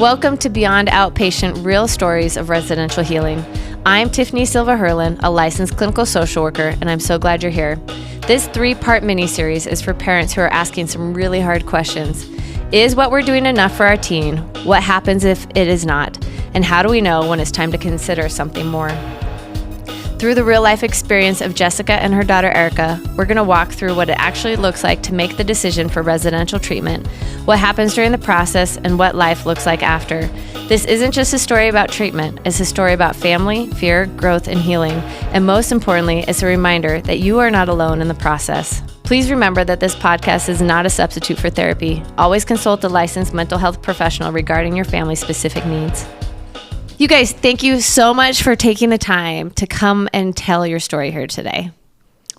Welcome to Beyond Outpatient, Real Stories of Residential Healing. I'm Tiffany Silva-Herlin, a licensed clinical social worker, and I'm so glad you're here. This 3-part mini-series is for parents who are asking some really hard questions. Is what we're doing enough for our teen? What happens if it is not? And how do we know when it's time to consider something more? Through the real-life experience of Jessica and her daughter Erika, we're going to walk through what it actually looks like to make the decision for residential treatment, what happens during the process, and what life looks like after. This isn't just a story about treatment. It's a story about family, fear, growth, and healing. And most importantly, it's a reminder that you are not alone in the process. Please remember that this podcast is not a substitute for therapy. Always consult a licensed mental health professional regarding your family's specific needs. You guys, thank you so much for taking the time to come and tell your story here today.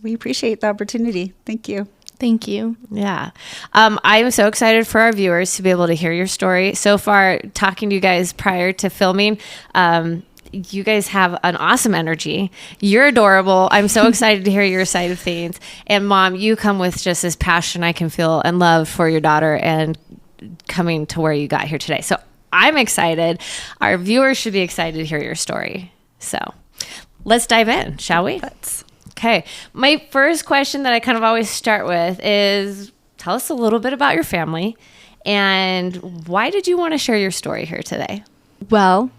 We appreciate the opportunity. Thank you. Thank you. Yeah. I'm so excited for our viewers to be able to hear your story. So far, talking to you guys prior to filming, you guys have an awesome energy. You're adorable. I'm so excited to hear your side of things. And Mom, you come with just this passion I can feel and love for your daughter and coming to where you got here today. So I'm excited. Our viewers should be excited to hear your story. So let's dive in, shall we? Okay. My first question that I kind of always start with is, tell us a little bit about your family and why did you want to share your story here today? Well,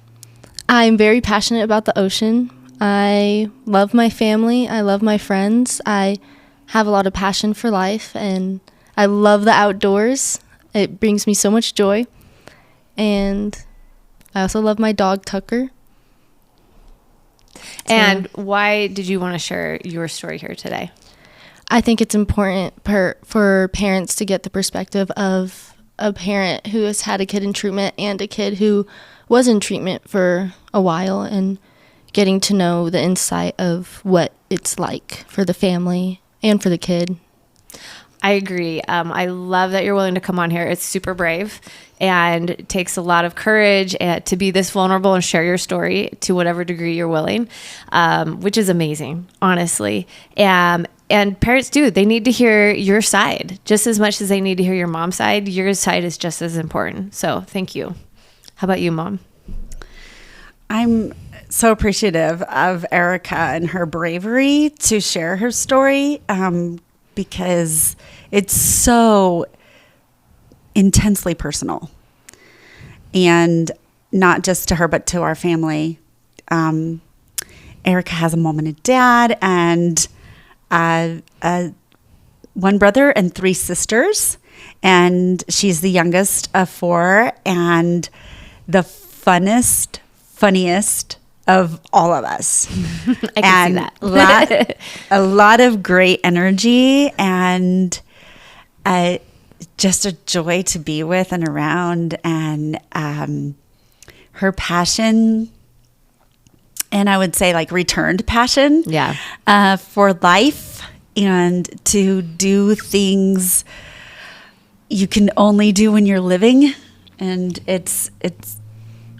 I'm very passionate about the ocean. I love my family. I love my friends. I have a lot of passion for life and I love the outdoors. It brings me so much joy. And I also love my dog, Tucker. And why did you want to share your story here today? I think it's important for parents to get the perspective of a parent who has had a kid in treatment and a kid who was in treatment for a while and getting to know the insight of what it's like for the family and for the kid. I agree. I love that you're willing to come on here. It's super brave and it takes a lot of courage to be this vulnerable and share your story to whatever degree you're willing, which is amazing, honestly. And parents do. They need to hear your side just as much as they need to hear your mom's side. Your side is just as important. So thank you. How about you, Mom? I'm so appreciative of Erika and her bravery to share her story because it's so intensely personal. And not just to her, but to our family. Erika has a mom and a dad and one brother and 3 sisters. And she's the youngest of 4 and the funniest of all of us. I can see that. a lot of great energy and just a joy to be with and around. And her passion, and I would say like returned passion, for life and to do things you can only do when you're living. And it's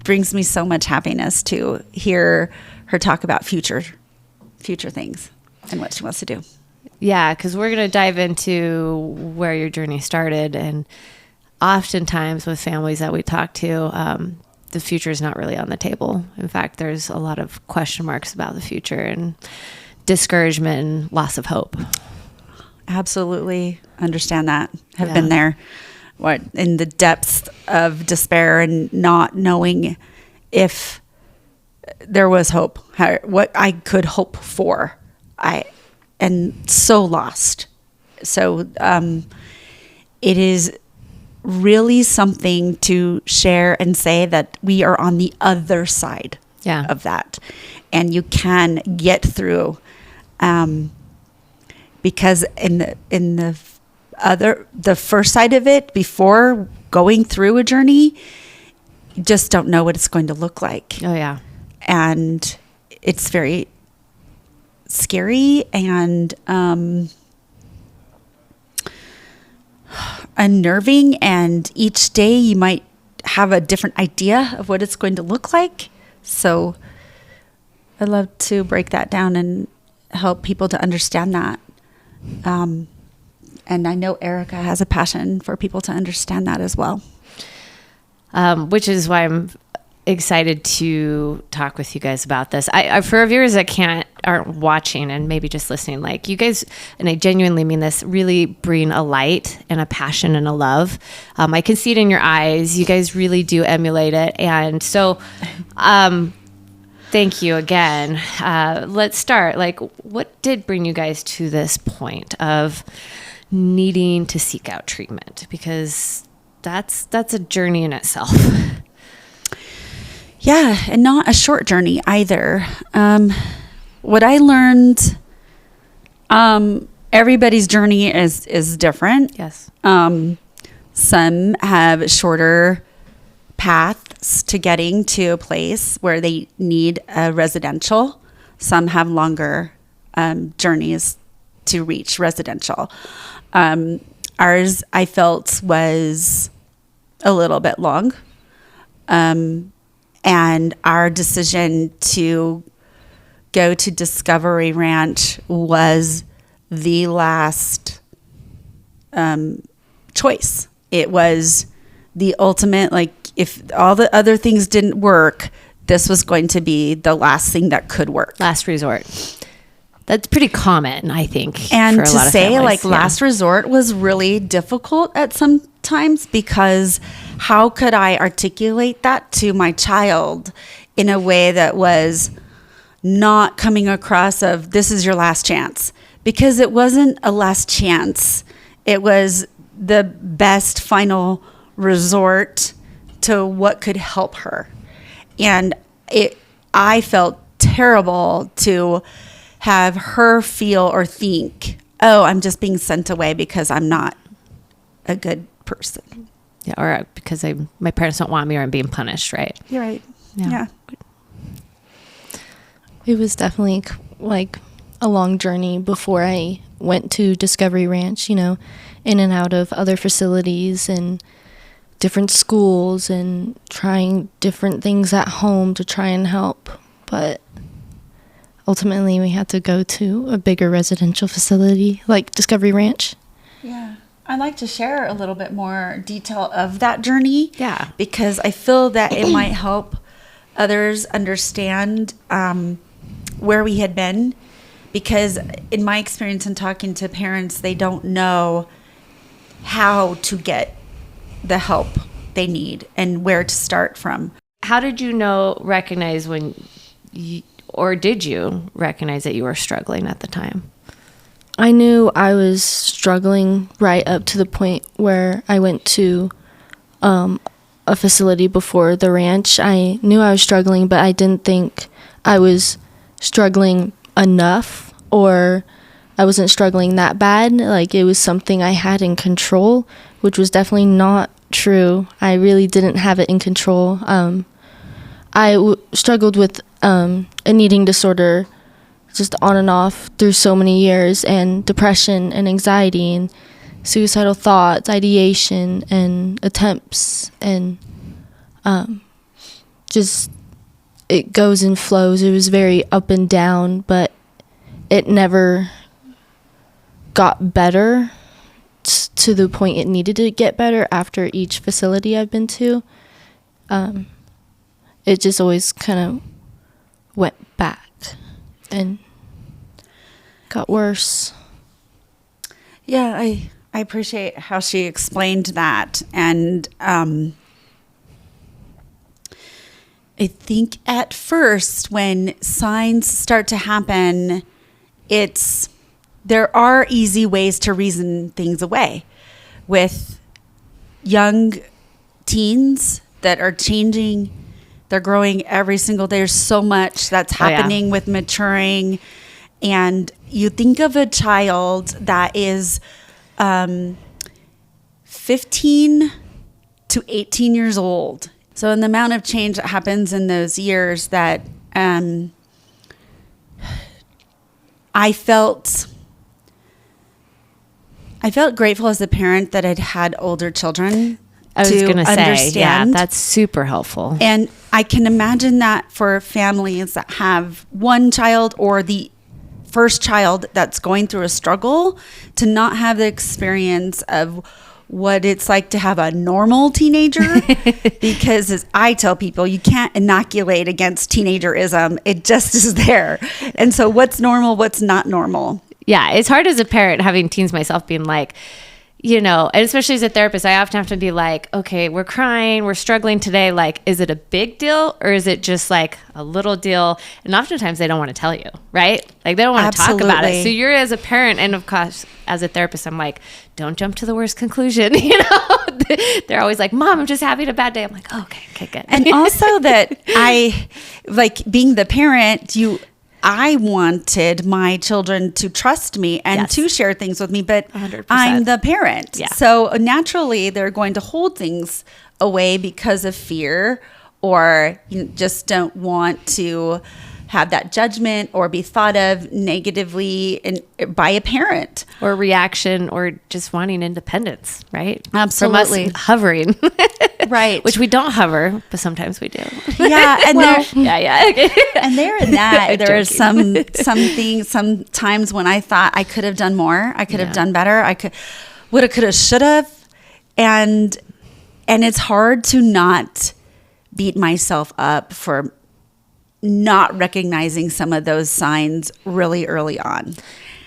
brings me so much happiness to hear her talk about future things and what she wants to do. Yeah, because we're going to dive into where your journey started. And oftentimes with families that we talk to, the future is not really on the table. In fact, there's a lot of question marks about the future and discouragement and loss of hope. Absolutely understand that. Have been there. In the depths of despair and not knowing if there was hope, what I could hope for. And so lost. So it is really something to share and say that we are on the other side of that. And you can get through because in the first side of it, before going through a journey, you just don't know what it's going to look like. Oh yeah. And it's very scary and unnerving, and each day you might have a different idea of what it's going to look like. So I'd love to break that down and help people to understand that. And I know Erika has a passion for people to understand that as well. which is why I'm excited to talk with you guys about this. I for our viewers that aren't watching and maybe just listening, like you guys, and I genuinely mean this, really bring a light and a passion and a love. I can see it in your eyes. You guys really do emulate it. And so, thank you again. Let's start. Like, what did bring you guys to this point of needing to seek out treatment? Because that's a journey in itself. Yeah, and not a short journey either. What I learned, everybody's journey is different. Yes. Some have shorter paths to getting to a place where they need a residential. Some have longer journeys to reach residential. Ours, I felt, was a little bit long. And our decision to go to Discovery Ranch was the last choice. It was the ultimate, like, if all the other things didn't work, this was going to be the last thing that could work. Last resort. That's pretty common, I think. And for a to lot of say families. like last resort was really difficult at some times, because how could I articulate that to my child in a way that was not coming across of this is your last chance? Because it wasn't a last chance. It was the best final resort to what could help her. And I felt terrible to have her feel or think, oh, I'm just being sent away because I'm not a good person. Yeah, or because my parents don't want me or I'm being punished, right? You're right. Yeah. It was definitely like a long journey before I went to Discovery Ranch, in and out of other facilities and different schools and trying different things at home to try and help. But ultimately, we had to go to a bigger residential facility like Discovery Ranch. Yeah. I'd like to share a little bit more detail of that journey. Yeah. Because I feel that it might help others understand where we had been. Because in my experience in talking to parents, they don't know how to get the help they need and where to start from. How did you recognize when or did you recognize that you were struggling at the time? I knew I was struggling right up to the point where I went to a facility before the ranch. I knew I was struggling, but I didn't think I was struggling enough, or I wasn't struggling that bad. Like, it was something I had in control, which was definitely not true. I really didn't have it in control. I struggled with an eating disorder just on and off through so many years, and depression and anxiety and suicidal thoughts, ideation and attempts, and just it goes in flows. It was very up and down, but it never got better to the point it needed to get better after each facility I've been to. It just always kind of went back and got worse. Yeah, I appreciate how she explained that. And I think at first when signs start to happen, there are easy ways to reason things away. With young teens that are changing, they're growing every single day. There's so much that's happening with maturing. And you think of a child that is 15 to 18 years old. So in the amount of change that happens in those years, that I felt grateful as a parent that I'd had older children. I was going to say, understand. yeah, that's super helpful. And I can imagine that for families that have one child or the first child that's going through a struggle to not have the experience of what it's like to have a normal teenager. Because as I tell people, you can't inoculate against teenagerism. It just is there. And so what's normal, what's not normal? Yeah, it's hard as a parent having teens myself being like, you know, and especially as a therapist, I often have to be like, okay, we're crying, we're struggling today. Like, is it a big deal or is it just like a little deal? And oftentimes they don't want to tell you, right? Like they don't want to talk about it. So you're as a parent, and of course, as a therapist, I'm like, don't jump to the worst conclusion. You know, they're always like, Mom, I'm just having a bad day. I'm like, oh, okay, good. And also that I, like being the parent, I wanted my children to trust me and to share things with me, but 100%. I'm the parent. Yeah. So naturally they're going to hold things away because of fear, or just don't want to have that judgment or be thought of negatively by a parent. Or reaction, or just wanting independence, right? Absolutely. From us hovering. Right. Which we don't hover, but sometimes we do. Yeah. And Okay. and there in that, there are Joking. some times when I thought I could have done more. I could have done better. I woulda, coulda, shoulda. And it's hard to not beat myself up for not recognizing some of those signs really early on.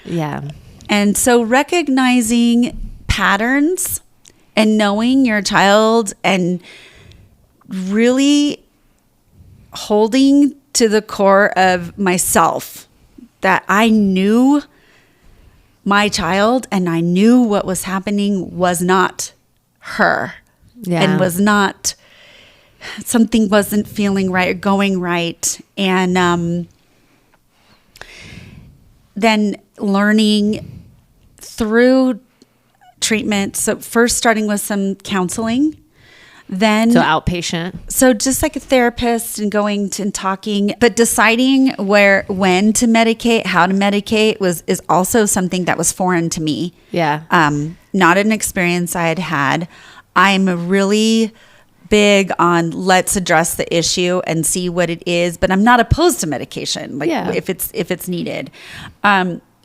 Yeah. And so recognizing patterns and knowing your child and really holding to the core of myself, that I knew my child and I knew what was happening was not her, and was not, something wasn't feeling right or going right. And then learning through treatment. So first starting with some counseling, then So outpatient. so just like a therapist and going to and talking, but deciding when to medicate, how to medicate is also something that was foreign to me. Yeah. Not an experience I had had. I'm really big on let's address the issue and see what it is, but I'm not opposed to medication, like if it's needed.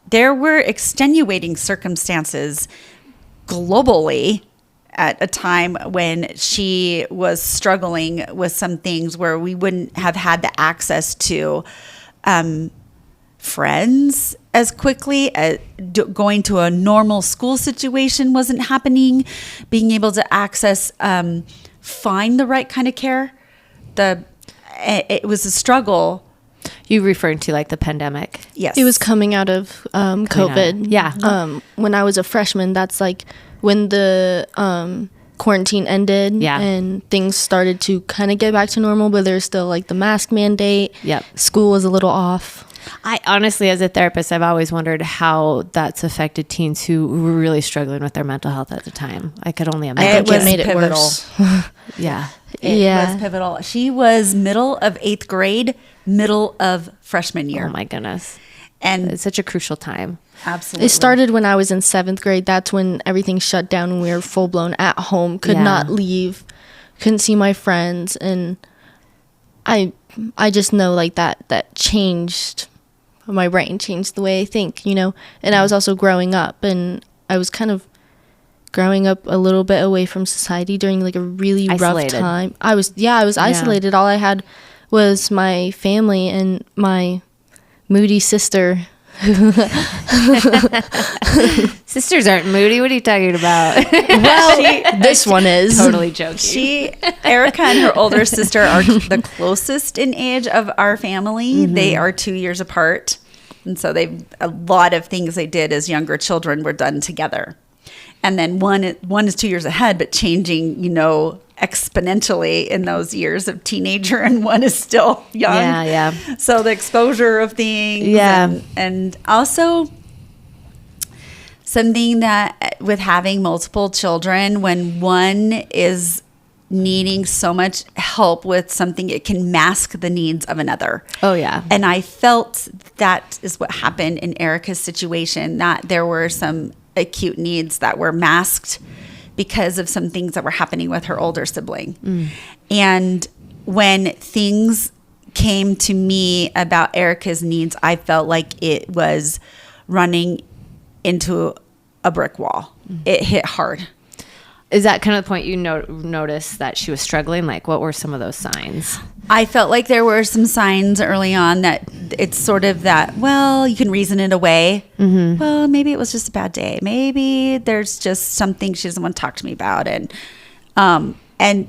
There were extenuating circumstances globally at a time when she was struggling with some things where we wouldn't have had the access to friends as quickly. Going to a normal school situation wasn't happening. Being able to access, find the right kind of care. It was a struggle. You referring to like the pandemic? Yes. It was coming out of COVID. Yeah. When I was a freshman, that's like when the quarantine ended and things started to kind of get back to normal, but there's still like the mask mandate. Yep. School was a little off. I honestly, as a therapist, I've always wondered how that's affected teens who were really struggling with their mental health at the time. I could only imagine. It was made it pivotal. worse. Yeah. It was pivotal. She was middle of 8th grade, middle of freshman year. Oh my goodness. And It's such a crucial time. absolutely. It started when I was in 7th grade. That's when everything shut down and we were full blown at home. Could not leave. Couldn't see my friends. And I just know like that changed my brain, changed the way I think, And I was also growing up, and I was kind of growing up a little bit away from society during like a really Isolated. rough time. I was isolated. All I had was my family and my moody sister. Sisters aren't moody. What are you talking about? Well, this one is. Totally joking. Erika and her older sister are the closest in age of our family. Mm-hmm. They are 2 years apart. And so a lot of things they did as younger children were done together. And then one is 2 years ahead, but changing, exponentially in those years of teenager, and one is still young. Yeah. So the exposure of things. Yeah. And also something that with having multiple children, when one is needing so much help with something, it can mask the needs of another. Oh, yeah. And I felt that is what happened in Erika's situation, that there were some acute needs that were masked because of some things that were happening with her older sibling. And when things came to me about Erika's needs, I felt like it was running into a brick wall. It hit hard. Is that kind of the point you noticed that she was struggling? Like, what were some of those signs? I felt like there were some signs early on that it's sort of that, well, you can reason it away. Mm-hmm. Well, maybe it was just a bad day. Maybe there's just something she doesn't want to talk to me about. And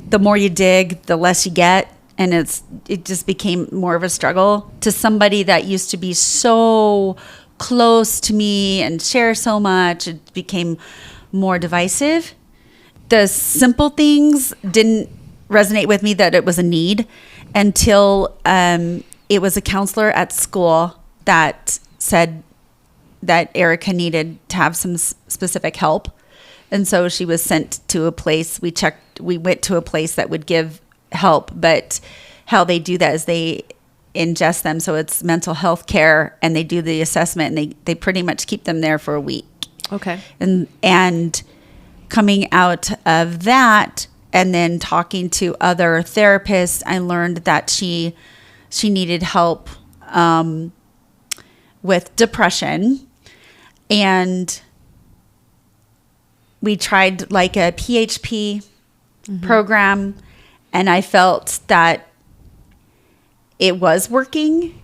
the more you dig, the less you get. And it just became more of a struggle to somebody that used to be so close to me and share so much. It became more divisive. The simple things didn't resonate with me that it was a need until it was a counselor at school that said that Erika needed to have some specific help. And so she was sent to a place. We went to a place that would give help, but how they do that is they ingest them. So it's mental health care, and they do the assessment, and they pretty much keep them there for a week. Okay. And coming out of that and then talking to other therapists, I learned that she needed help with depression. And we tried like a PHP program, and I felt that it was working,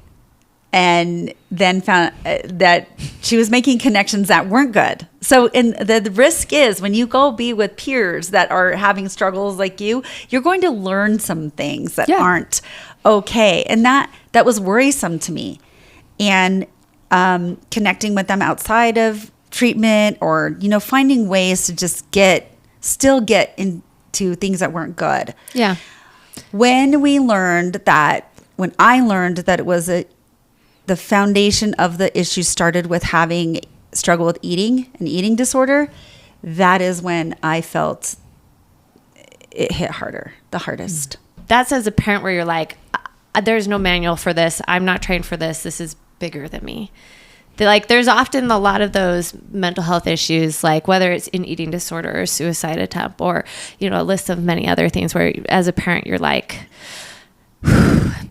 and then found that she was making connections that weren't good. So the risk is when you go be with peers that are having struggles like you're going to learn some things that aren't okay. And that was worrisome to me. And connecting with them outside of treatment, or, finding ways to just still get into things that weren't good. Yeah. When I learned that it was the foundation of the issue started with having struggle with eating, an eating disorder, that is when I felt it hit the hardest. That's as a parent where you're like, there's no manual for this. I'm not trained for this. This is bigger than me. There's often a lot of those mental health issues, like whether it's an eating disorder or suicide attempt, or, a list of many other things where as a parent, you're like,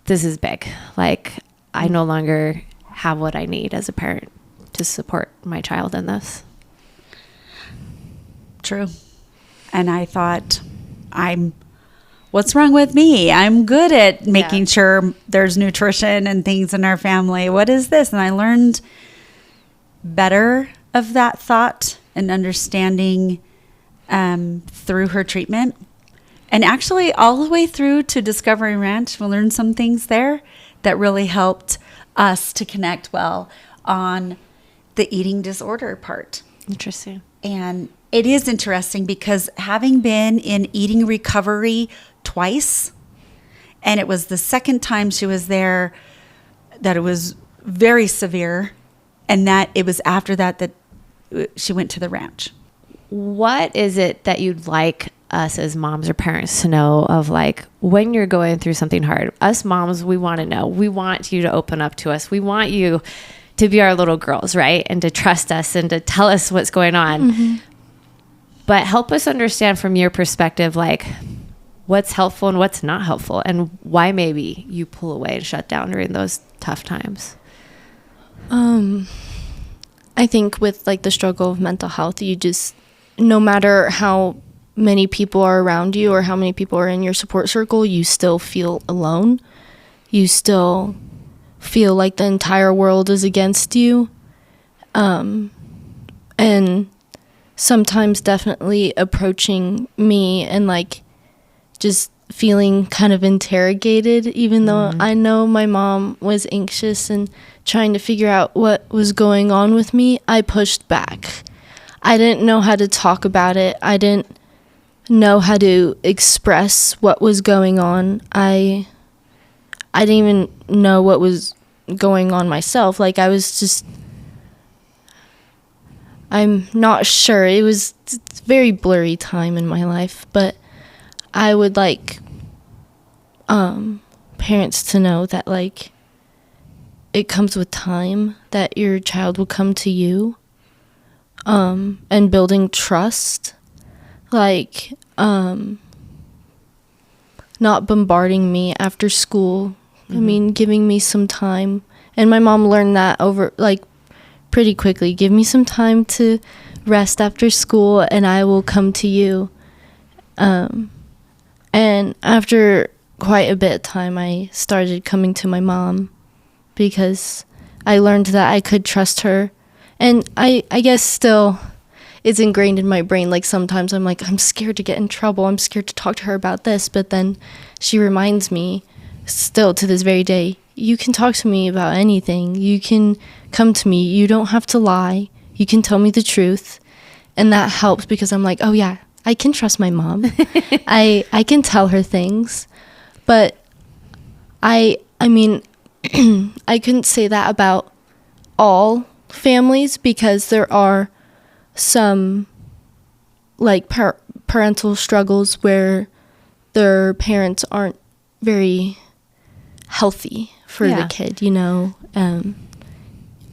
this is big. Like, I no longer have what I need as a parent to support my child in this. True. And I thought, what's wrong with me? I'm good at making sure there's nutrition and things in our family. What is this? And I learned better of that thought and understanding through her treatment. And actually all the way through to Discovery Ranch, we learned some things there that really helped us to connect well on the eating disorder part. Interesting. And it is interesting because having been in eating recovery twice, and it was the second time she was there that it was very severe, and that it was after that she went to the ranch. What is it that you'd like us as moms or parents to know of, like, when you're going through something hard? Us moms, we want to know. We want you to open up to us. We want you to be our little girls, right? And to trust us and to tell us what's going on. Mm-hmm. But help us understand from your perspective, like, what's helpful and what's not helpful, and why maybe you pull away and shut down during those tough times. I think with like the struggle of mental health, you just, no matter how many people are around you or how many people are in your support circle, you still feel alone. You still feel like the entire world is against you. And sometimes definitely approaching me and like just feeling kind of interrogated, even though I know my mom was anxious and trying to figure out what was going on with me, I pushed back. I didn't know how to talk about it. I didn't know how to express what was going on. I didn't even know what was going on myself. Like, I was just, I'm not sure. It's a very blurry time in my life, but I would like parents to know that, like, it comes with time, that your child will come to you, and building trust, like, not bombarding me after school I mean, giving me some time. And my mom learned that over, like, pretty quickly. Give me some time to rest after school, and I will come to you. And after quite a bit of time, I started coming to my mom because I learned that I could trust her. And I guess still it's ingrained in my brain. Like, sometimes I'm like, I'm scared to get in trouble. I'm scared to talk to her about this. But then she reminds me still to this very day, you can talk to me about anything. You can come to me. You don't have to lie. You can tell me the truth. And that helps because I'm like, oh yeah, I can trust my mom. I can tell her things. But I mean, I couldn't say that about all families because there are some like parental struggles where their parents aren't very healthy for the kid, you know.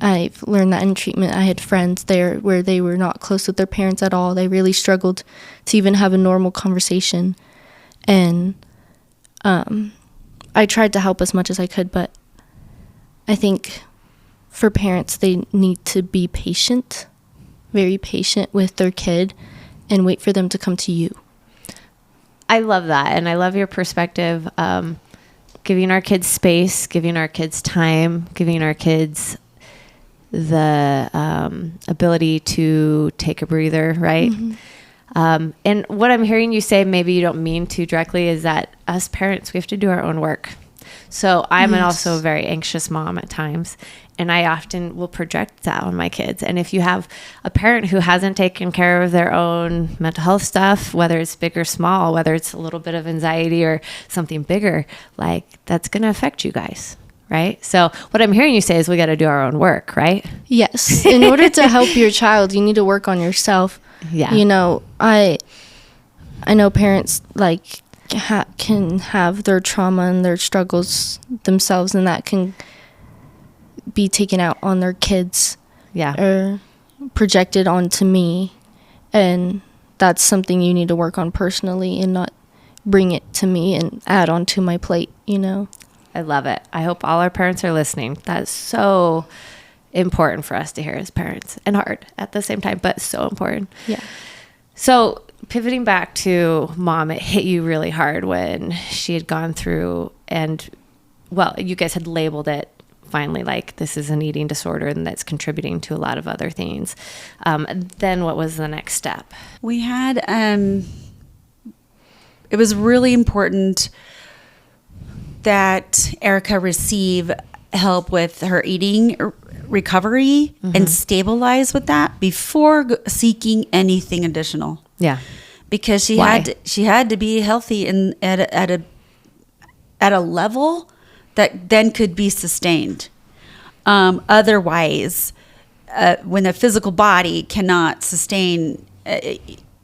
I've learned that in treatment. I had friends there where they were not close with their parents at all. They really struggled to even have a normal conversation. And I tried to help as much as I could, but I think for parents, they need to be patient, very patient with their kid, and wait for them to come to you. I love that. And I love your perspective. Giving our kids space, giving our kids time, giving our kids the ability to take a breather, right? And what I'm hearing you say, maybe you don't mean to directly, is that us parents, we have to do our own work. So I'm also a very anxious mom at times, and I often will project that on my kids. And if you have a parent who hasn't taken care of their own mental health stuff, whether it's big or small, whether it's a little bit of anxiety or something bigger, like, that's going to affect you guys. Right? So what I'm hearing you say is we got to do our own work, right? Yes. In order to help your child, you need to work on yourself. Yeah. You know, I know parents like can have their trauma and their struggles themselves, and that can be taken out on their kids. Yeah. Or projected onto me. And that's something you need to work on personally and not bring it to me and add onto my plate, you know? I love it. I hope all our parents are listening. That's so important for us to hear as parents, and hard at the same time, but so important. Yeah. So pivoting back to mom, it hit you really hard when she had gone through and, well, you guys had labeled it finally like this is an eating disorder and that's contributing to a lot of other things. Then what was the next step? We had, it was really important that Erika receive help with her eating recovery and stabilize with that before seeking anything additional. Yeah. Because she had to be healthy and at a level that then could be sustained. Otherwise, when the physical body cannot sustain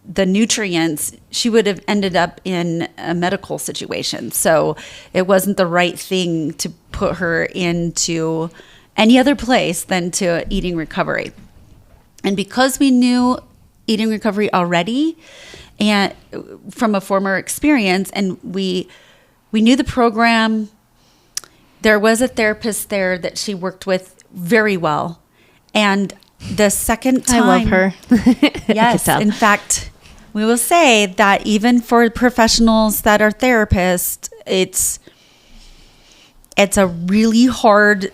the nutrients, she would have ended up in a medical situation. So it wasn't the right thing to put her into any other place than to eating recovery. And because we knew eating recovery already and from a former experience, and we knew the program, there was a therapist there that she worked with very well. And the second time, I love her. Yes, in fact, we will say that even for professionals that are therapists, it's a really hard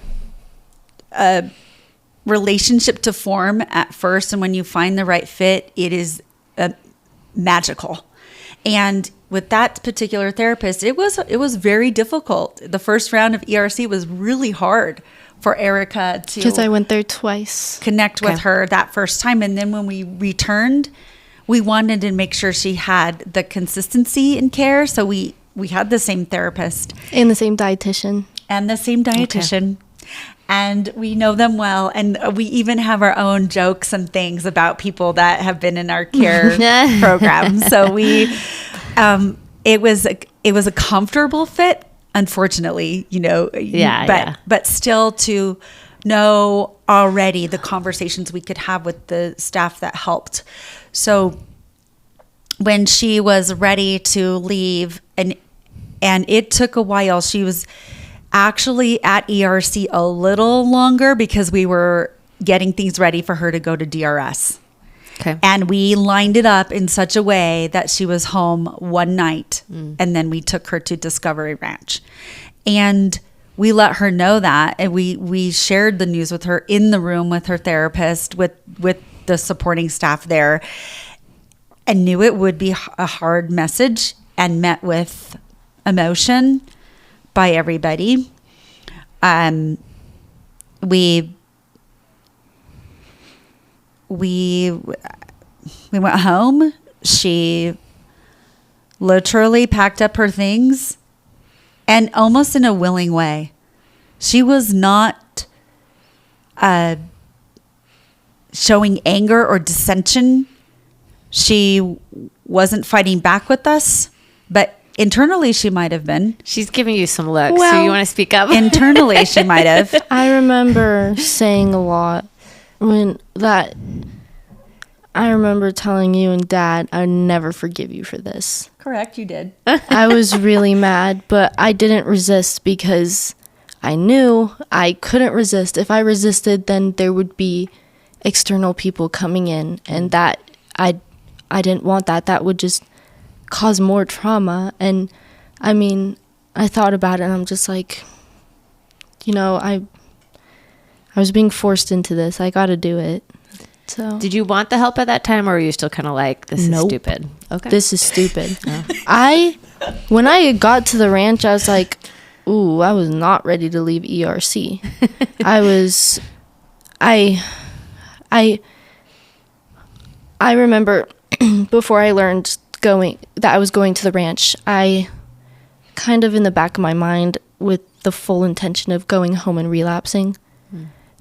relationship to form at first, and when you find the right fit, it is magical. And with that particular therapist, it was very difficult. The first round of ERC was really hard for Erika to, because I went there twice, connect with her that first time, and then when we returned, we wanted to make sure she had the consistency in care. So we had the same therapist. and the same dietitian. Okay. And we know them well. And we even have our own jokes and things about people that have been in our care program. So it was a comfortable fit, unfortunately, you know, but still to know already the conversations we could have with the staff that helped. So when she was ready to leave, and it took a while, she was actually at ERC a little longer because we were getting things ready for her to go to DRS. Okay. And we lined it up in such a way that she was home one night and then we took her to Discovery Ranch. And we let her know that, and we shared the news with her in the room with her therapist, with the supporting staff there, and knew it would be a hard message and met with emotion by everybody. We went home. She literally packed up her things, and almost in a willing way. She was not showing anger or dissension. She wasn't fighting back with us, but internally she might have been. She's giving you some looks, so Well, you want to speak up? Internally she might have. I remember saying a lot I remember telling you and Dad, I would never forgive you for this. Correct, you did. I was really mad, but I didn't resist because I knew I couldn't resist. If I resisted, then there would be external people coming in, and that I didn't want that. That would just cause more trauma. And I mean, I thought about it, and I'm just like, I was being forced into this. I got to do it. So Did you want the help at that time, or were you still kind of like, this is stupid? Okay. this is stupid. When I got to the ranch, I was like, ooh, I was not ready to leave ERC. I remember before I learned that I was going to the ranch, I kind of in the back of my mind with the full intention of going home and relapsing.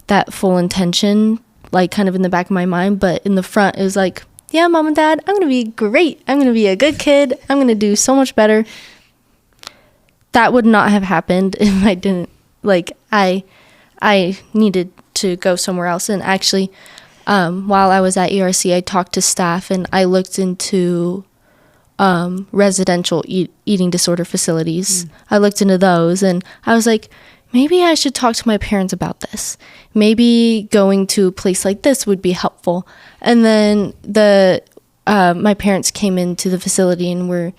That full intention, like kind of in the back of my mind, but in the front it was like, yeah, Mom and Dad, I'm going to be great. I'm going to be a good kid. I'm going to do so much better. That would not have happened if I didn't, I needed to go somewhere else. And actually, while I was at ERC, I talked to staff and I looked into residential eating disorder facilities. I looked into those and I was like, maybe I should talk to my parents about this. Maybe going to a place like this would be helpful. And then my parents came into the facility and were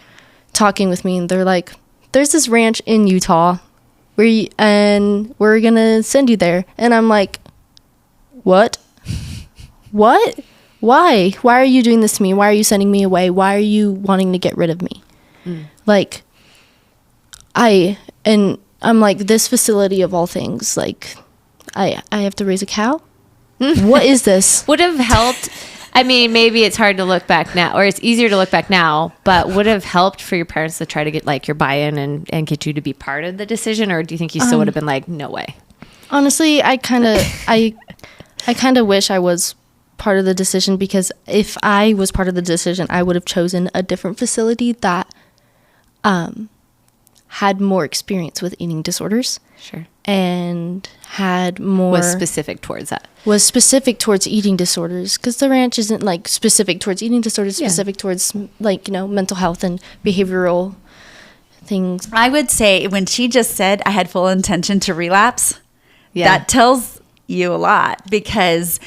talking with me, and they're like, there's this ranch in Utah and we're going to send you there. And I'm like, what? What? Why? Why are you doing this to me? Why are you sending me away? Why are you wanting to get rid of me? I'm like, this facility of all things, like, I have to raise a cow? What is this? Would have helped. I mean, maybe it's hard to look back now, or it's easier to look back now, but would have helped for your parents to try to get like your buy-in and get you to be part of the decision? Or do you think you still would have been like, no way? Honestly, I kind of wish I was part of the decision, because if I was part of the decision, I would have chosen a different facility that had more experience with eating disorders. Sure. And had more... Was specific towards that. Was specific towards eating disorders. Because the ranch isn't like specific towards eating disorders, specific towards mental health and behavioral things. I would say when she just said I had full intention to relapse, that tells you a lot, because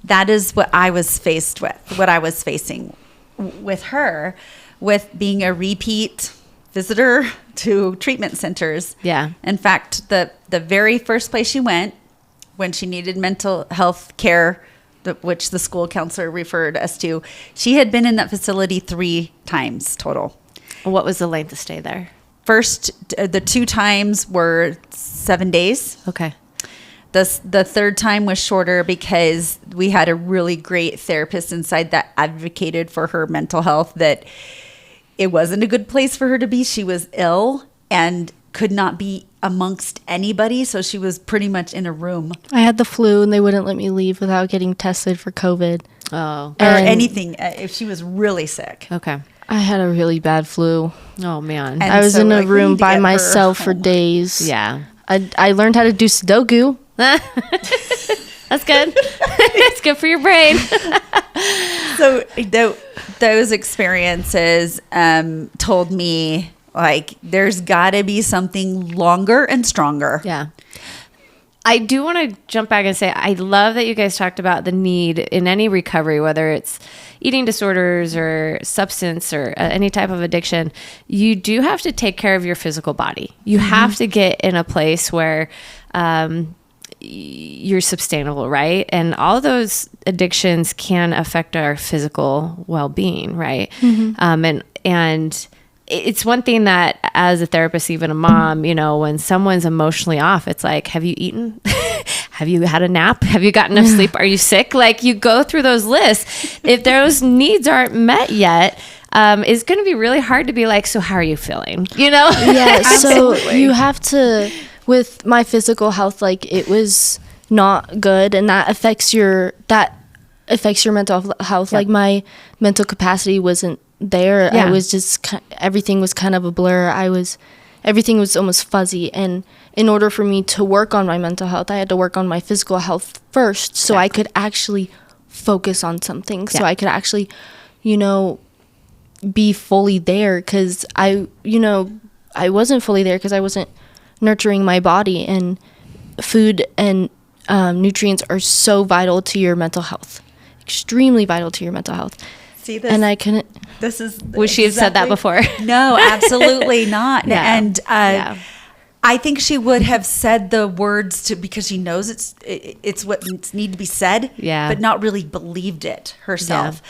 that is what I was faced with, what I was facing with her, with being a repeat visitor to treatment centers. Yeah. In fact, the very first place she went when she needed mental health care, which the school counselor referred us to, she had been in that facility 3 times total. What was the length of stay there? First, the 2 times were 7 days. Okay. The third time was shorter because we had a really great therapist inside that advocated for her mental health, that it wasn't a good place for her to be. She was ill and could not be amongst anybody, so she was pretty much in a room. I had the flu and they wouldn't let me leave without getting tested for COVID. Oh. Or anything, if she was really sick. Okay. I had a really bad flu. Oh, man. And I was so, in a like, we room need to by get her myself for home. days. Yeah. I learned how to do Sudoku. That's good. It's good for your brain. So those experiences told me Like, there's got to be something longer and stronger. Yeah. I do want to jump back and say, I love that you guys talked about the need in any recovery, whether it's eating disorders or substance or any type of addiction. You do have to take care of your physical body. You have to get in a place where you're sustainable, right? And all those addictions can affect our physical well-being, right? And it's one thing that as a therapist, even a mom, you know, when someone's emotionally off, it's like, have you eaten? Have you had a nap? Have you gotten enough sleep? Are you sick? Like, you go through those lists. If those needs aren't met yet, it's going to be really hard to be like, so how are you feeling? You know? Yeah. So you have to, with my physical health, like, it was not good, and that affects your mental health. Like, my mental capacity wasn't there. I was just, everything was kind of a blur. Everything was almost fuzzy, and in order for me to work on my mental health, I had to work on my physical health first, so I could actually focus on something, so I could actually, you know, be fully there, because I wasn't fully there because I wasn't nurturing my body, and food and nutrients are so vital to your mental health, extremely vital to your mental health. See this? And I couldn't. This is. Would she have said that before? No, absolutely not. Yeah. And I think she would have said the words because she knows it's what needs to be said. But not really believed it herself,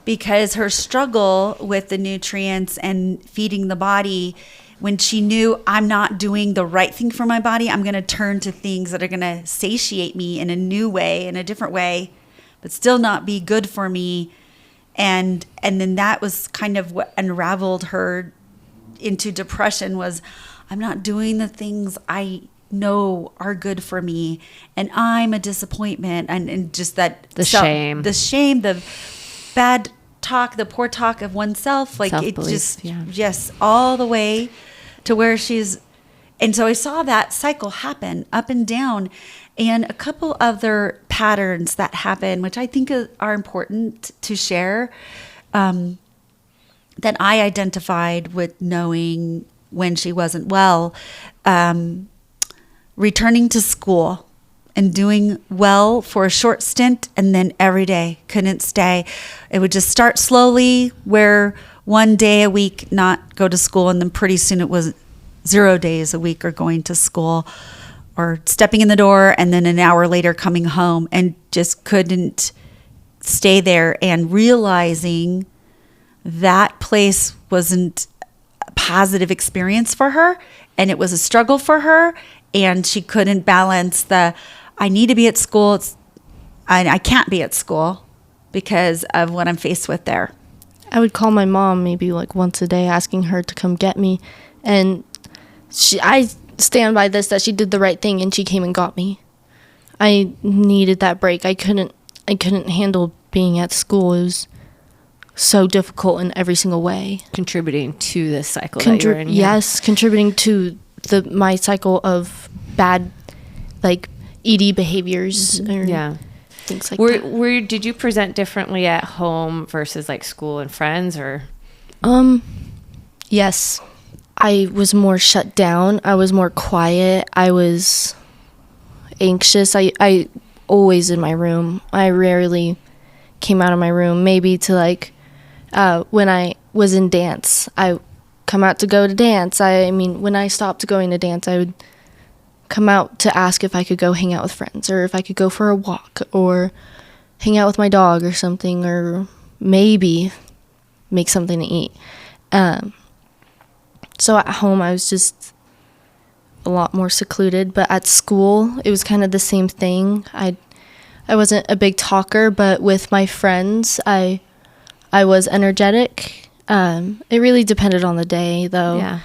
because her struggle with the nutrients and feeding the body. When she knew, I'm not doing the right thing for my body, I'm going to turn to things that are going to satiate me in a new way, in a different way, but still not be good for me. And then that was kind of what unraveled her into depression, was I'm not doing the things I know are good for me, and I'm a disappointment, and just that shame, the bad talk, the poor talk of oneself, like it just all the way to where she's. And so I saw that cycle happen up and down, and a couple other patterns that happen, which I think are important to share, that I identified with knowing when she wasn't well. Returning to school and doing well for a short stint, and then every day couldn't stay. It would just start slowly, where one day a week not go to school, and then pretty soon it was 0 days a week or going to school, or stepping in the door and then an hour later coming home, and just couldn't stay there, and realizing that place wasn't a positive experience for her, and it was a struggle for her, and she couldn't balance I need to be at school. I can't be at school because of what I'm faced with there. I would call my mom maybe like once a day, asking her to come get me, and I stand by this, that she did the right thing, and she came and got me. I needed that break. I couldn't handle being at school. It was so difficult in every single way. Contributing to this cycle that you're in. Yes, contributing to my cycle of bad, like, ED behaviors. Or things like that. Did you present differently at home versus like school and friends, or? Yes. I was more shut down. I was more quiet. I was anxious. I always in my room. I rarely came out of my room. Maybe to like, when I was in dance, I come out to go to dance. I mean, when I stopped going to dance, I would come out to ask if I could go hang out with friends, or if I could go for a walk, or hang out with my dog or something, or maybe make something to eat. So at home, I was just a lot more secluded, but at school, it was kind of the same thing. I wasn't a big talker, but with my friends, I was energetic. It really depended on the day, though. Yeah.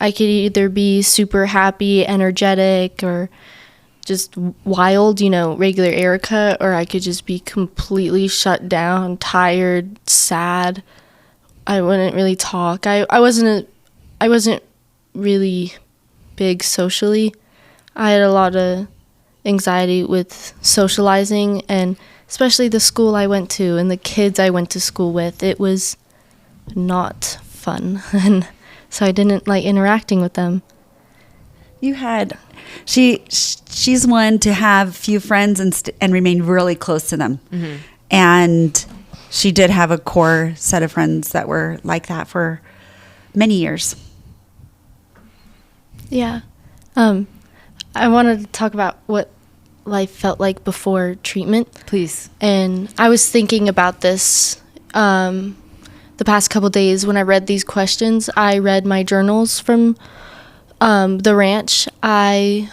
I could either be super happy, energetic, or just wild, regular Erika, or I could just be completely shut down, tired, sad. I wouldn't really talk. I wasn't really big socially. I had a lot of anxiety with socializing, and especially the school I went to and the kids I went to school with. It was not fun. And so I didn't like interacting with them. You had, she's one to have few friends and remain really close to them. Mm-hmm. And she did have a core set of friends that were like that for many years. Yeah. I wanted to talk about what life felt like before treatment. Please. And I was thinking about this the past couple days when I read these questions. I read my journals from the ranch. I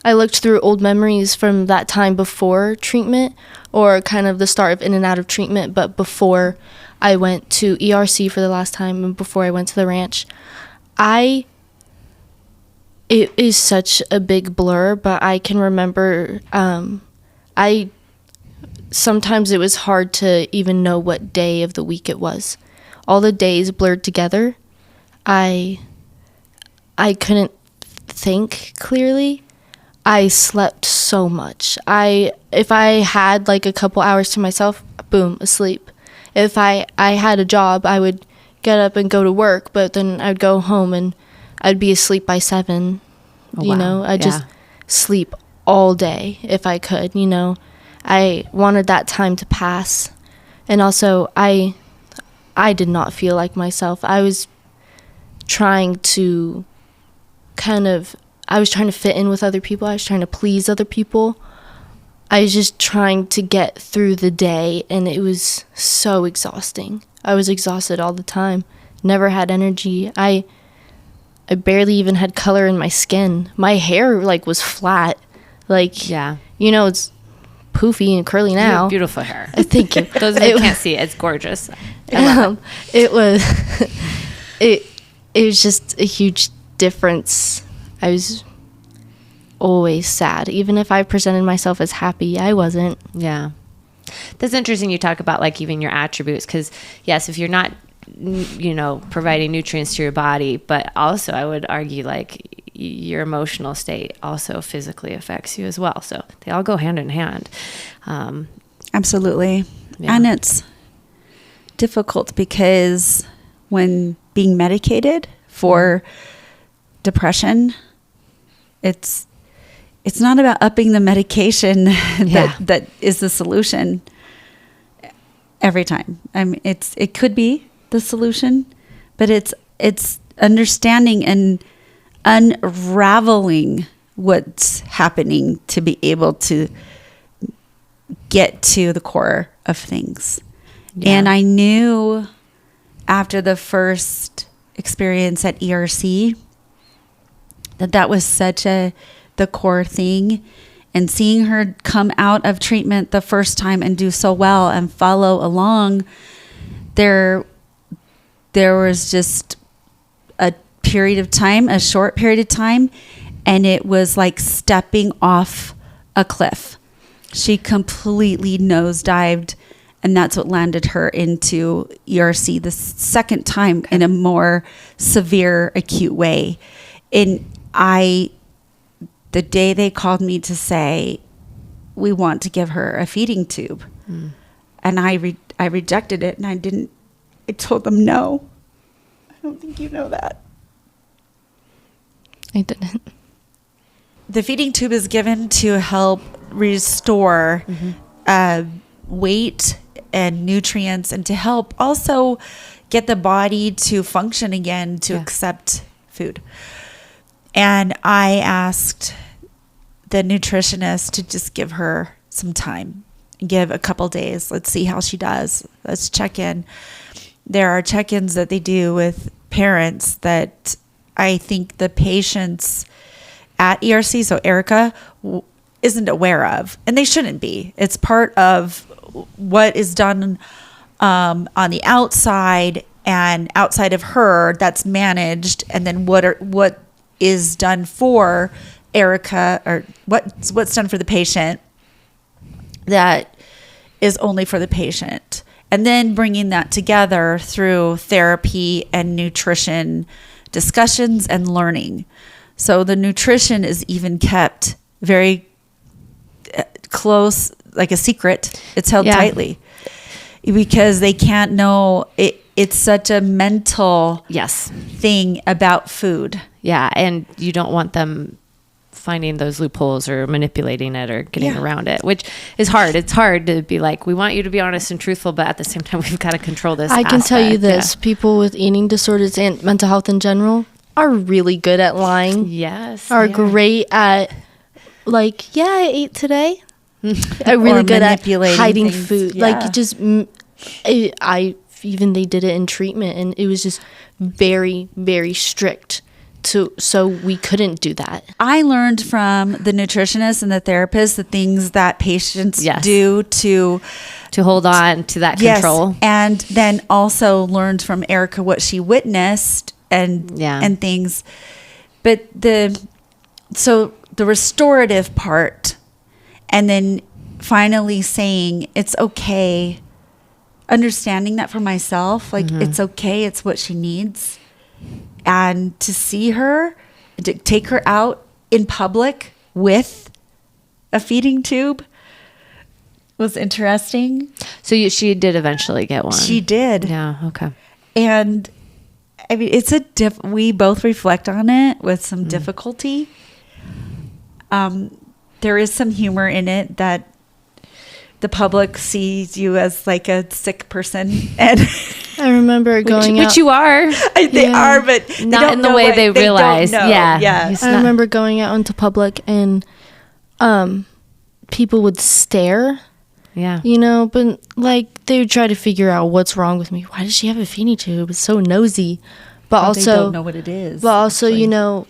looked through old memories from that time before treatment, or kind of the start of in and out of treatment, but before I went to ERC for the last time and before I went to the ranch. It is such a big blur, but I can remember sometimes it was hard to even know what day of the week it was. All the days blurred together. I couldn't think clearly. I slept so much. If I had like a couple hours to myself, boom, asleep. If I had a job, I would get up and go to work, but then I'd go home and I'd be asleep by 7. Oh, you wow. know, I'd Yeah. just sleep all day if I could, you know. I wanted that time to pass. And also I did not feel like myself. I was trying to fit in with other people. I was trying to please other people. I was just trying to get through the day, and it was so exhausting. I was exhausted all the time. Never had energy. I barely even had color in my skin. My hair like was flat. Like, Yeah. you know, it's poofy and curly You now. have beautiful hair. Thank you. Those of you can't see it. It's gorgeous. I love It was it was just a huge difference. I was always sad. Even if I presented myself as happy, I wasn't. Yeah. That's interesting. You talk about like even your attributes, because yes, if you're not, you know, providing nutrients to your body, but also I would argue like your emotional state also physically affects you as well. So they all go hand in hand. Absolutely. Yeah. And it's difficult because when being medicated for depression, it's not about upping the medication that is the solution every time. I mean, it could be the solution, but it's understanding and unraveling what's happening to be able to get to the core of things. Yeah. And I knew after the first experience at ERC that was such the core thing, and seeing her come out of treatment the first time and do so well and follow along, there was just a period of time, a short period of time, and it was like stepping off a cliff. She completely nosedived, and that's what landed her into ERC the second time in a more severe, acute way. And the day they called me to say, we want to give her a feeding tube. And I rejected it, and I told them no. I don't think you know that. I didn't. The feeding tube is given to help restore weight and nutrients, and to help also get the body to function again, to accept food. And I asked the nutritionist to just give her some time, give a couple days. Let's see how she does. Let's check in. There are check-ins that they do with parents that I think the patients at ERC, so Erika, isn't aware of, and they shouldn't be. It's part of what is done on the outside and outside of her that's managed, and then what is done for Erika, or what's done for the patient that is only for the patient. And then bringing that together through therapy and nutrition discussions and learning. So the nutrition is even kept very close, like a secret. It's held tightly because they can't know it. it's such a mental Yes. thing about food. Yeah. And you don't want them finding those loopholes or manipulating it or getting around it, which is hard. It's hard to be like, we want you to be honest and truthful, but at the same time, we've got to control this. I can tell you aspect. this, people with eating disorders and mental health in general are really good at lying. Yes. Are great at like, yeah, I ate today. Are really Or good at manipulating hiding things. food. Yeah. Like just, I even they did it in treatment, and it was just very, very strict. So we couldn't do that. I learned from the nutritionist and the therapist the things that patients do to hold on to that control. And then also learned from Erika what she witnessed and things. But the restorative part, and then finally saying it's okay, understanding that for myself, like it's okay, it's what she needs. And to see her, to take her out in public with a feeding tube was interesting. So she did eventually get one. She did. Yeah. Okay. And I mean, it's we both reflect on it with some difficulty. There is some humor in it that the public sees you as like a sick person, and I remember going out. Which you are. They are, but they not don't in the know way what- they realize. don't know. Yeah. I remember going out into public, and people would stare. Yeah. You know, but like they would try to figure out what's wrong with me. Why does she have a feeding tube? It's so nosy. But They also don't know what it is. But also, actually. you know,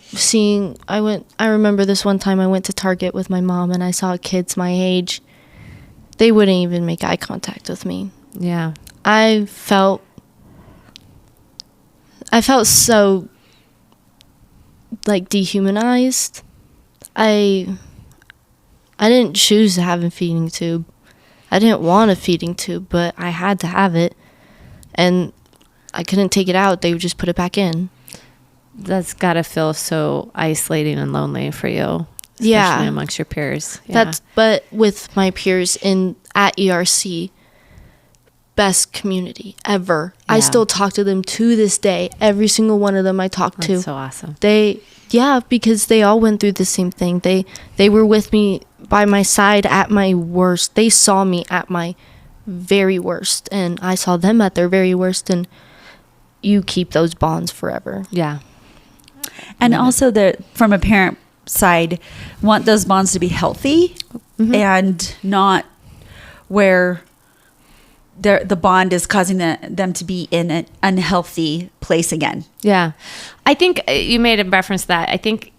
I remember this one time I went to Target with my mom, and I saw kids my age. They wouldn't even make eye contact with me. Yeah. I felt so like dehumanized. I didn't choose to have a feeding tube. I didn't want a feeding tube, but I had to have it. And I couldn't take it out. They would just put it back in. That's got to feel so isolating and lonely for you. Especially amongst your peers. Yeah. But with my peers at ERC, best community ever. Yeah. I still talk to them to this day. Every single one of them I talk to. That's so awesome. Because they all went through the same thing. They were with me by my side at my worst. They saw me at my very worst, and I saw them at their very worst, and you keep those bonds forever. Yeah. And also from a parent side, want those bonds to be healthy and not where the bond is causing them to be in an unhealthy place again. Yeah. I think you made a reference to that. I think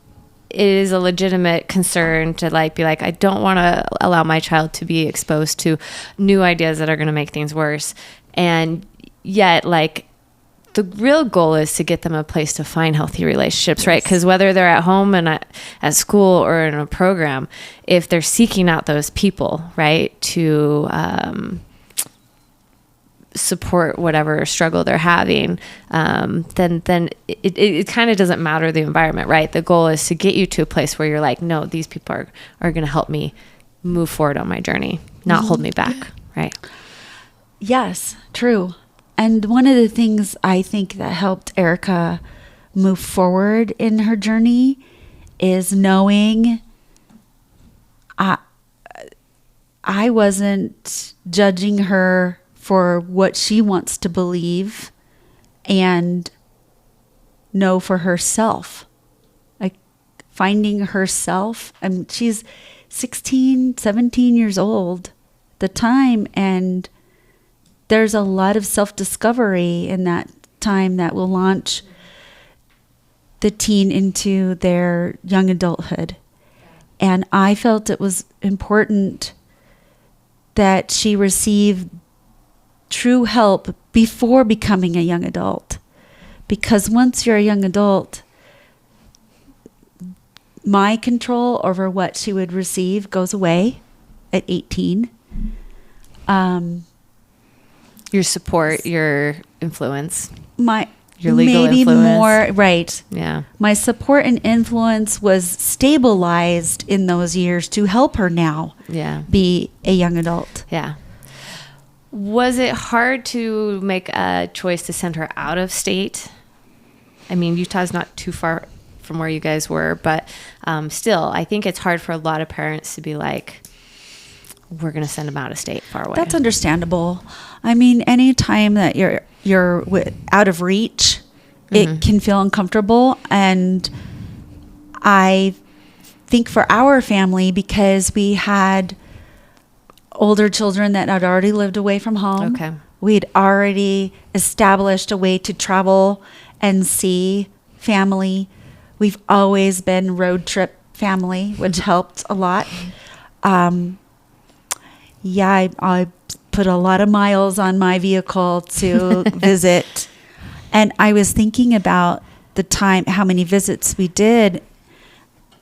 it is a legitimate concern to be like, I don't want to allow my child to be exposed to new ideas that are going to make things worse. And yet, the real goal is to get them a place to find healthy relationships, right? Because whether they're at home and at school or in a program, if they're seeking out those people, right, to support whatever struggle they're having, then it kind of doesn't matter the environment, right? The goal is to get you to a place where you're like, no, these people are going to help me move forward on my journey, not hold me back, right? Yes, true. And one of the things I think that helped Erika move forward in her journey is knowing I wasn't judging her for what she wants to believe and know for herself. Like finding herself. She's 16, 17 years old at the time, and there's a lot of self-discovery in that time that will launch the teen into their young adulthood. And I felt it was important that she receive true help before becoming a young adult. Because once you're a young adult, my control over what she would receive goes away at 18. Your support, your influence, Your legal maybe influence. More, right. Yeah. My support and influence was stabilized in those years to help her now Yeah. be a young adult. Yeah. Was it hard to make a choice to send her out of state? I mean, Utah's not too far from where you guys were, but still, I think it's hard for a lot of parents to be like, we're going to send them out of state far away. That's understandable. I mean, anytime that you're out of reach, it can feel uncomfortable. And I think for our family, because we had older children that had already lived away from home, we'd already established a way to travel and see family. We've always been road trip family, which helped a lot. I put a lot of miles on my vehicle to visit. And I was thinking about the time, how many visits we did.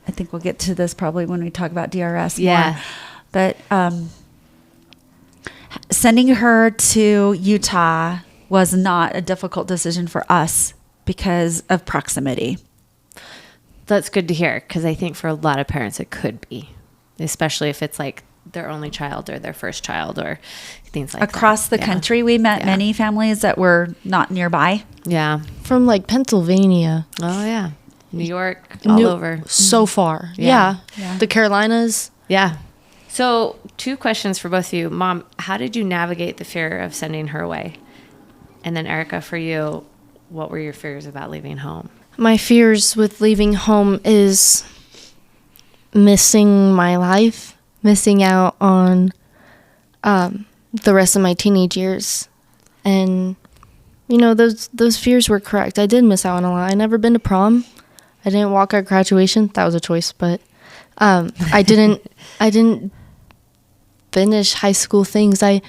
I think we'll get to this probably when we talk about DRS more. But sending her to Utah was not a difficult decision for us because of proximity. That's good to hear, because I think for a lot of parents it could be, especially if it's like their only child or their first child or things like that. Across the country, we met many families that were not nearby. Yeah. From like Pennsylvania. Oh, yeah. New York, all over. So far. Yeah. The Carolinas. Yeah. So 2 questions for both of you. Mom, how did you navigate the fear of sending her away? And then Erika, for you, what were your fears about leaving home? My fears with leaving home is missing my life, missing out on the rest of my teenage years. And, you know, those fears were correct. I did miss out on a lot. I never been to prom. I didn't walk at graduation. That was a choice, but I didn't finish high school things. I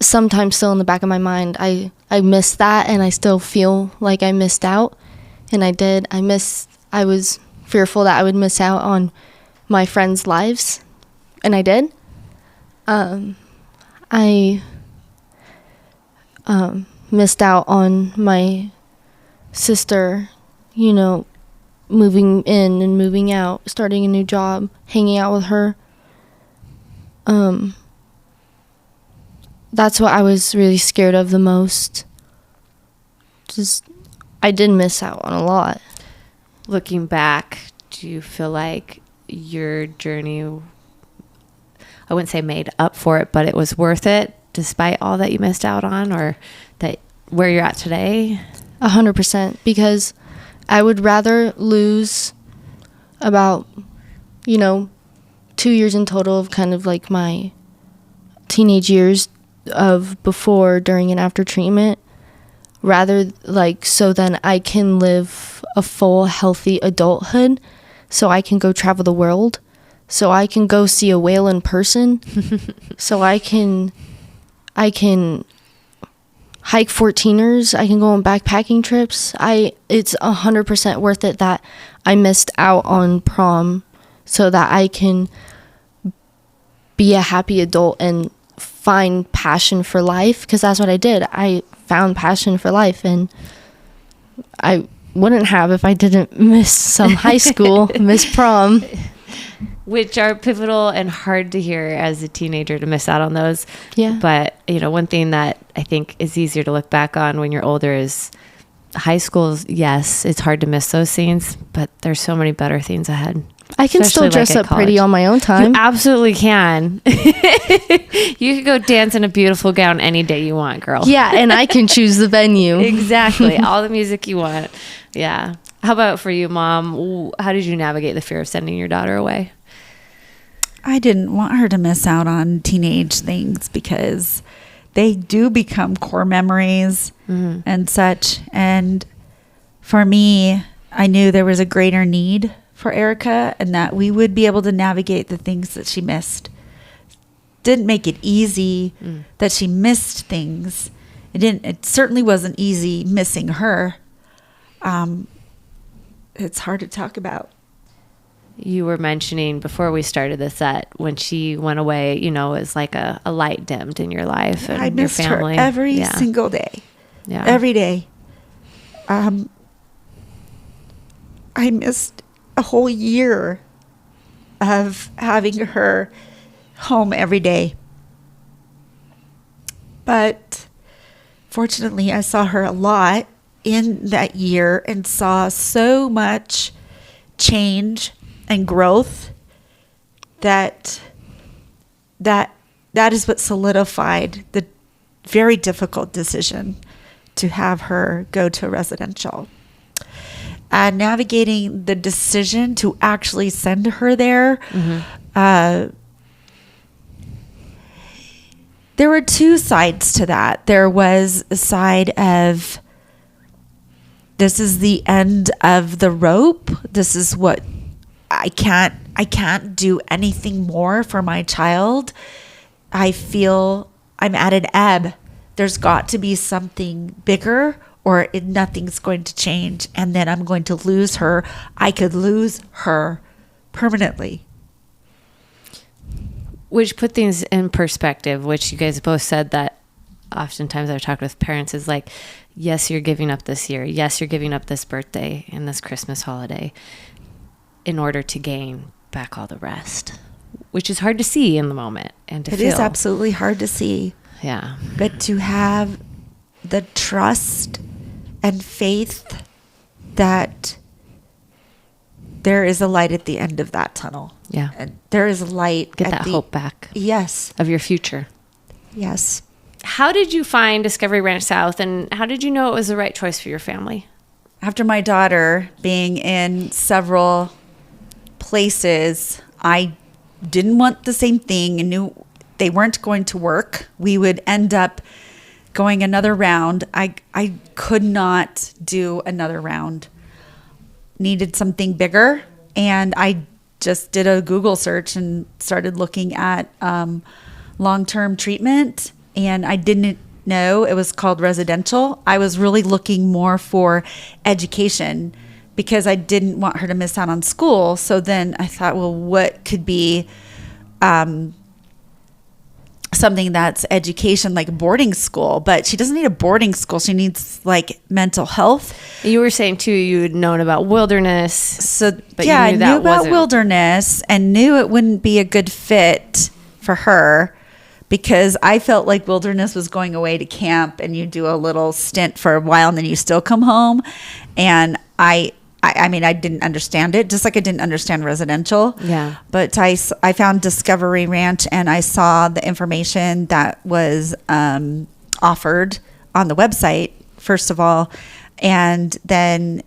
sometimes still in the back of my mind, I missed that, and I still feel like I missed out. And I did. I was fearful that I would miss out on my friends' lives, and I did. I missed out on my sister, you know, moving in and moving out, starting a new job, hanging out with her. That's what I was really scared of the most. I did miss out on a lot. Looking back, do you feel like your journey, I wouldn't say made up for it, but it was worth it despite all that you missed out on, or that where you're at today? 100%, because I would rather lose about, 2 years in total of kind of like my teenage years of before, during, and after treatment, rather so then I can live a full, healthy adulthood, so I can go travel the world, so I can go see a whale in person, so I can hike 14ers, I can go on backpacking trips. It's 100% worth it that I missed out on prom so that I can be a happy adult and find passion for life, because that's what I did. I found passion for life, and I wouldn't have if I didn't miss some high school, miss prom. Which are pivotal and hard to hear as a teenager, to miss out on those. Yeah. But, one thing that I think is easier to look back on when you're older is high school. Yes, it's hard to miss those scenes, but there's so many better things ahead. I can still dress up pretty on my own time. You absolutely can. You can go dance in a beautiful gown any day you want, girl. Yeah, and I can choose the venue. Exactly. All the music you want. Yeah. How about for you, Mom? How did you navigate the fear of sending your daughter away? I didn't want her to miss out on teenage things because they do become core memories and such. And for me, I knew there was a greater need for Erika, and that we would be able to navigate the things that she missed. Didn't make it easy that she missed things. It certainly wasn't easy missing her. It's hard to talk about. You were mentioning before we started this that when she went away, it was like a light dimmed in your life and I missed your family. her every single day. Yeah. Every day. I missed a whole year of having her home every day. But fortunately, I saw her a lot in that year and saw so much change and growth that is what solidified the very difficult decision to have her go to residential. And navigating the decision to actually send her there, there were two sides to that. There was a side of, this is the end of the rope. This is what I can't do anything more for my child. I feel I'm at an ebb. There's got to be something bigger, or nothing's going to change, and then I'm going to lose her. I could lose her permanently. Which put things in perspective, which you guys both said that oftentimes I've talked with parents is like, yes, you're giving up this year. Yes, you're giving up this birthday and this Christmas holiday in order to gain back all the rest, which is hard to see in the moment and to feel. It is absolutely hard to see. Yeah. But to have the trust and faith that there is a light at the end of that tunnel. Yeah. And there is a light. Get that hope back. Yes. Of your future. Yes. How did you find Discovery Ranch South, and how did you know it was the right choice for your family? After my daughter being in several places, I didn't want the same thing and knew they weren't going to work. We would end up going another round. I could not do another round. Needed something bigger, and I just did a Google search and started looking at long-term treatment, and I didn't know it was called residential. I was really looking more for education because I didn't want her to miss out on school. So then I thought, well, what could be something that's education, like boarding school? But she doesn't need a boarding school. She needs like mental health. You were saying too, you had known about wilderness. So but yeah, you knew I that knew about wasn't. wilderness and knew it wouldn't be a good fit for her because I felt like wilderness was going away to camp and you do a little stint for a while and then you still come home. And I mean, I didn't understand it, just like I didn't understand residential. Yeah. But I found Discovery Ranch and I saw the information that was offered on the website, first of all. And then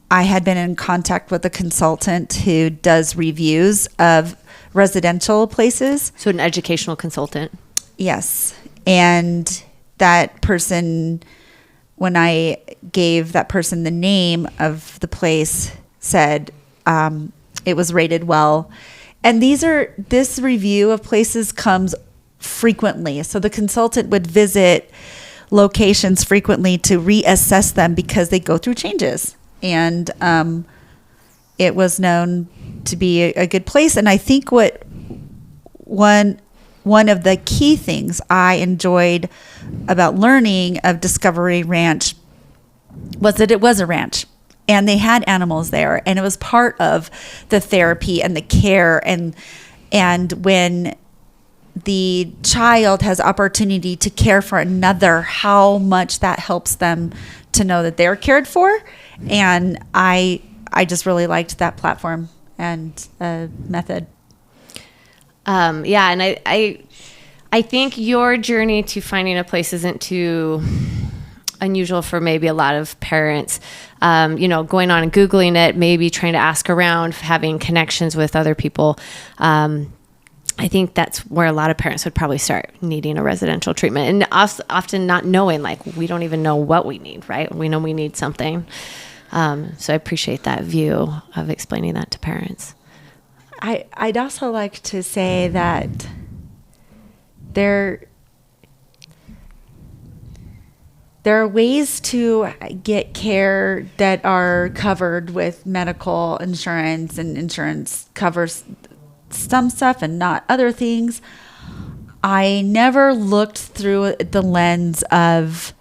I had been in contact with a consultant who does reviews of residential places. So an educational consultant. Yes. And that person, when I gave that person the name of the place, said it was rated well. And this review of places comes frequently. So the consultant would visit locations frequently to reassess them because they go through changes. And it was known to be a good place. And I think what one of the key things I enjoyed about learning of Discovery Ranch was that it was a ranch and they had animals there and it was part of the therapy and the care. And when the child has opportunity to care for another, how much that helps them to know that they're cared for. And I just really liked that platform and method. Yeah, and I think your journey to finding a place isn't too unusual for maybe a lot of parents. Going on and Googling it, maybe trying to ask around, having connections with other people. I think that's where a lot of parents would probably start needing a residential treatment, and often not knowing, like, we don't even know what we need, right? We know we need something. So I appreciate that view of explaining that to parents. I'd also like to say that there are ways to get care that are covered with medical insurance, and insurance covers some stuff and not other things. I never looked through the lens of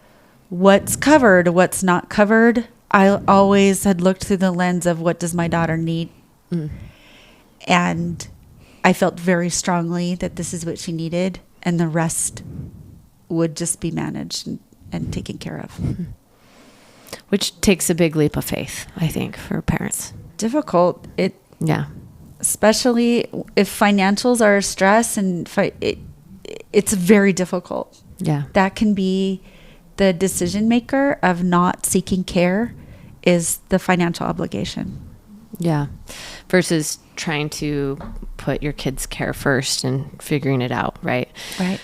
what's covered, what's not covered. I always had looked through the lens of what does my daughter need. And I felt very strongly that this is what she needed, and the rest would just be managed and taken care of. Which takes a big leap of faith, I think, for parents. Difficult. Yeah. Especially if financials are a stress, and it's very difficult. Yeah. That can be the decision maker of not seeking care, is the financial obligation. Yeah. Versus trying to put your kids' care first and figuring it out, right? Right.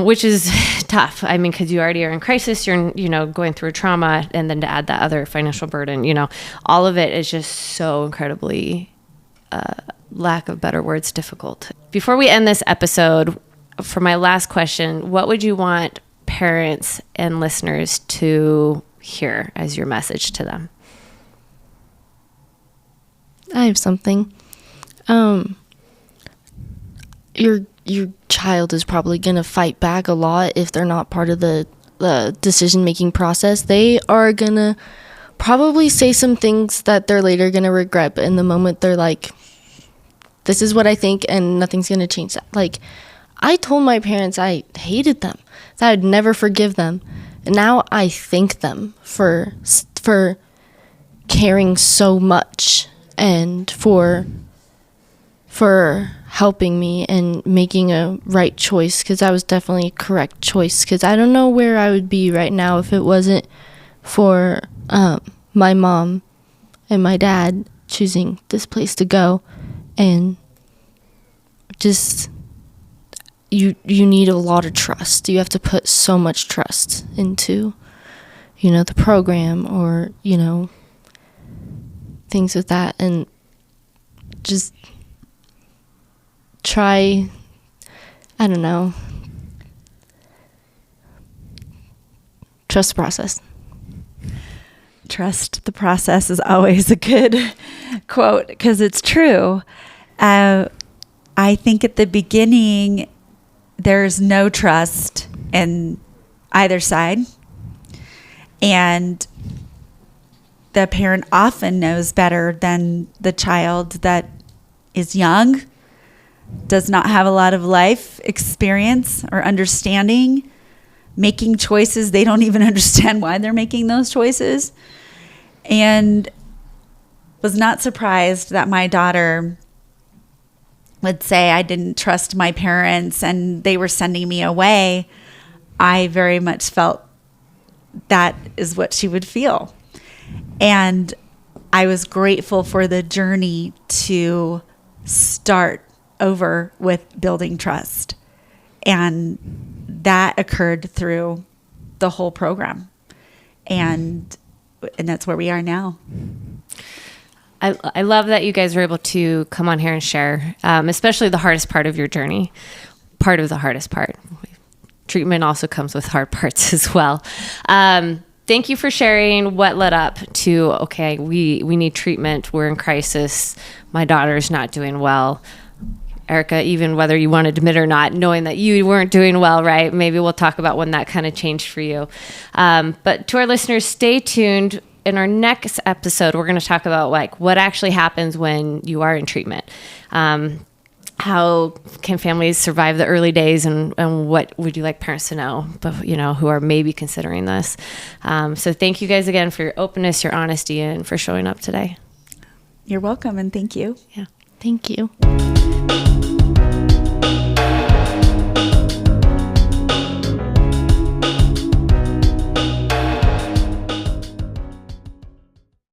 Which is tough. I mean, because you already are in crisis, you're, going through a trauma, and then to add that other financial burden, all of it is just so incredibly, lack of better words, difficult. Before we end this episode, for my last question, what would you want parents and listeners to hear as your message to them? I have something. Your child is probably going to fight back a lot if they're not part of the decision-making process. They are going to probably say some things that they're later going to regret, but in the moment they're like, this is what I think and nothing's going to change that. Like, I told my parents I hated them, that I'd never forgive them. And now I thank them for caring so much and for helping me and making a right choice, because that was definitely a correct choice, because I don't know where I would be right now if it wasn't for my mom and my dad choosing this place to go. And just you need a lot of trust. You have to put so much trust into the program, or things with that, and just try, I don't know, trust the process. Trust the process is always a good quote, because it's true. I think at the beginning, there's no trust in either side. And the parent often knows better than the child that is young, does not have a lot of life experience or understanding, making choices. They don't even understand why they're making those choices. And was not surprised that my daughter would say, I didn't trust my parents and they were sending me away. I very much felt that is what she would feel. And I was grateful for the journey to start over with building trust. And that occurred through the whole program. And that's where we are now. I love that you guys were able to come on here and share, especially the hardest part of your journey, part of the hardest part. Treatment also comes with hard parts as well. Thank you for sharing what led up to, okay, we need treatment. We're in crisis. My daughter's not doing well. Erika, even whether you want to admit or not, knowing that you weren't doing well, right? Maybe we'll talk about when that kind of changed for you. But to our listeners, stay tuned. In our next episode, we're going to talk about what actually happens when you are in treatment. How can families survive the early days, and what would you like parents to know, who are maybe considering this? So thank you guys again for your openness, your honesty, and for showing up today. You're welcome, and thank you. Yeah. Thank you.